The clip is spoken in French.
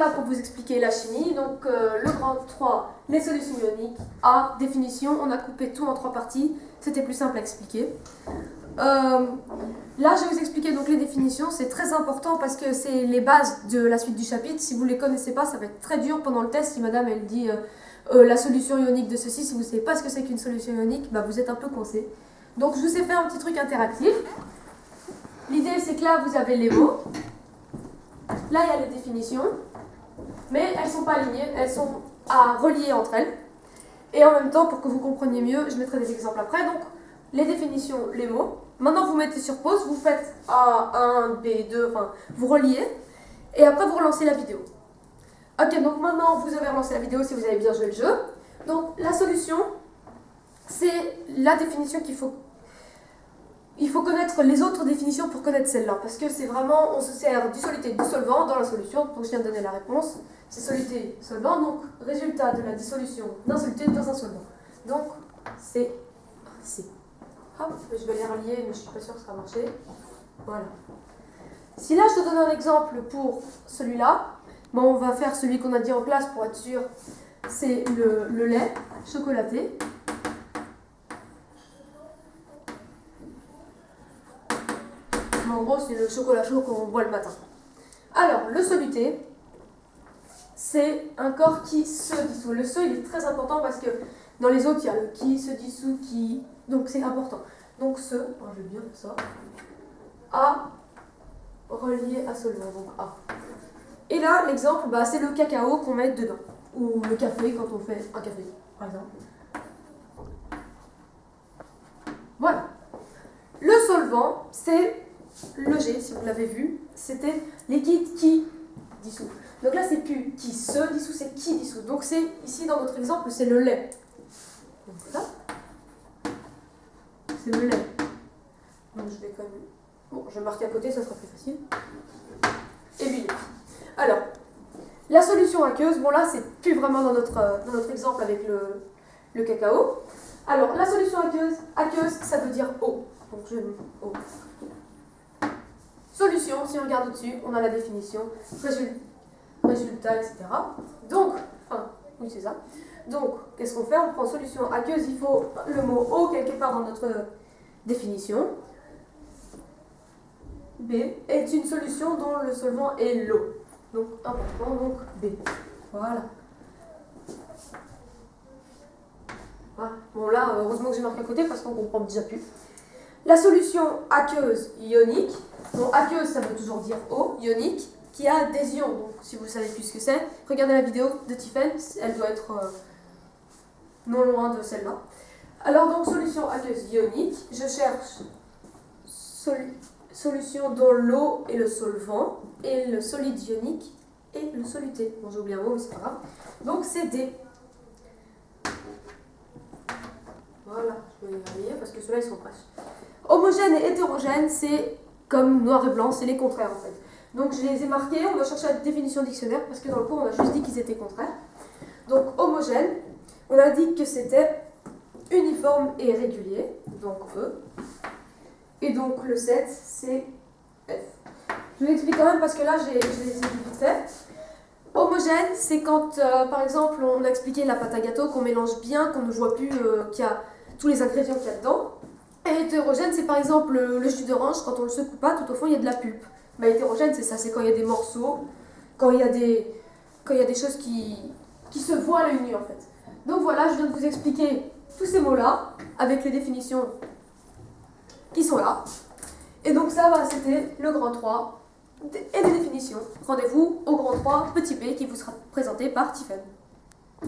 là pour vous expliquer la chimie. Donc le grand 3, les solutions ioniques. A, définition. On a coupé tout en 3 parties. C'était plus simple à expliquer. Là, je vais vous expliquer donc les définitions. C'est très important parce que c'est les bases de la suite du chapitre. Si vous ne les connaissez pas, ça va être très dur pendant le test. Si madame, elle dit la solution ionique de ceci, si vous ne savez pas ce que c'est qu'une solution ionique, bah, vous êtes un peu coincé. Donc, je vous ai fait un petit truc interactif. L'idée, c'est que là, vous avez les mots. Là, il y a les définitions. Mais elles ne sont pas alignées. Elles sont à relier entre elles. Et en même temps, pour que vous compreniez mieux, je mettrai des exemples après. Donc, les définitions, les mots. Maintenant, vous mettez sur pause, vous faites A1, B2, enfin, vous reliez. Et après, vous relancez la vidéo. Ok, donc maintenant, vous avez relancé la vidéo si vous avez bien joué le jeu. Donc, la solution, c'est la définition qu'il faut... Il faut connaître les autres définitions pour connaître celle-là. Parce que c'est vraiment, on se sert du soluté et du solvant dans la solution. Donc, je viens de donner la réponse. C'est soluté, solvant. Donc, résultat de la dissolution d'un soluté dans un solvant. Donc, c'est... Hop, je vais les relier, mais je ne suis pas sûre que ça va marcher. Voilà. Si là, je te donne un exemple pour celui-là, bon, on va faire celui qu'on a dit en classe pour être sûr. C'est le lait chocolaté. Mais en gros, c'est le chocolat chaud qu'on boit le matin. Alors, le soluté, c'est un corps qui se dissout. Le se, il est très important parce que dans les autres, il y a le qui se dissout, qui... Donc, c'est important. Donc, ce, je vais bien faire ça, A relié à solvant, donc A. Et là, l'exemple, bah, c'est le cacao qu'on met dedans. Ou le café quand on fait un café, par exemple. Voilà. Le solvant, c'est le G, si vous l'avez vu. C'était liquide qui dissout. Donc là, c'est plus qui se dissout, c'est qui dissout. Donc c'est, ici, dans notre exemple, c'est le lait. Donc là, c'est le lait. Donc je vais quand même... Bon, je vais marquer à côté, ça sera plus facile. Et l'huile. Alors, la solution aqueuse, bon là, c'est plus vraiment dans notre exemple avec le cacao. Alors, la solution aqueuse, ça veut dire eau. Donc je mets eau. Solution, si on regarde au-dessus, on a la définition, résultat, etc. Donc, oui, c'est ça. Donc, qu'est-ce qu'on fait? On prend solution aqueuse, il faut le mot eau quelque part dans notre définition. B est une solution dont le solvant est l'eau. Donc, important, donc B. Voilà. Bon, là, heureusement que j'ai marqué à côté parce qu'on comprend déjà plus. La solution aqueuse ionique. Bon, aqueuse, ça veut toujours dire eau, ionique, qui a des ions. Donc, si vous savez plus ce que c'est, regardez la vidéo de Tiffen, elle doit être non loin de celle-là. Alors, donc, solution aqueuse ionique, je cherche solution dont l'eau est le solvant, et le solide ionique est le soluté. Bon, j'ai oublié un mot, mais c'est pas grave. Donc, c'est D. Voilà, je vais les relier parce que ceux-là, ils sont proches. Homogène et hétérogène, c'est comme noir et blanc, c'est les contraires en fait. Donc je les ai marqués, on va chercher la définition dictionnaire parce que dans le cours on a juste dit qu'ils étaient contraires. Donc homogène, on a dit que c'était uniforme et régulier, donc E. Et donc le 7, c'est F. Je vous explique quand même parce que là je les ai vite fait. Homogène, c'est quand par exemple on a expliqué la pâte à gâteau, qu'on mélange bien, qu'on ne voit plus qu'il y a tous les ingrédients qu'il y a dedans. Et hétérogène, c'est par exemple le jus d'orange, quand on le secoue pas, tout au fond il y a de la pulpe. Bah, hétérogène, c'est ça, c'est quand il y a des morceaux, quand il y a des choses qui se voient à l'œil nu en fait. Donc voilà, je viens de vous expliquer tous ces mots-là, avec les définitions qui sont là. Et donc ça, c'était le grand 3 et les définitions. Rendez-vous au grand 3, petit b, qui vous sera présenté par Tiffen.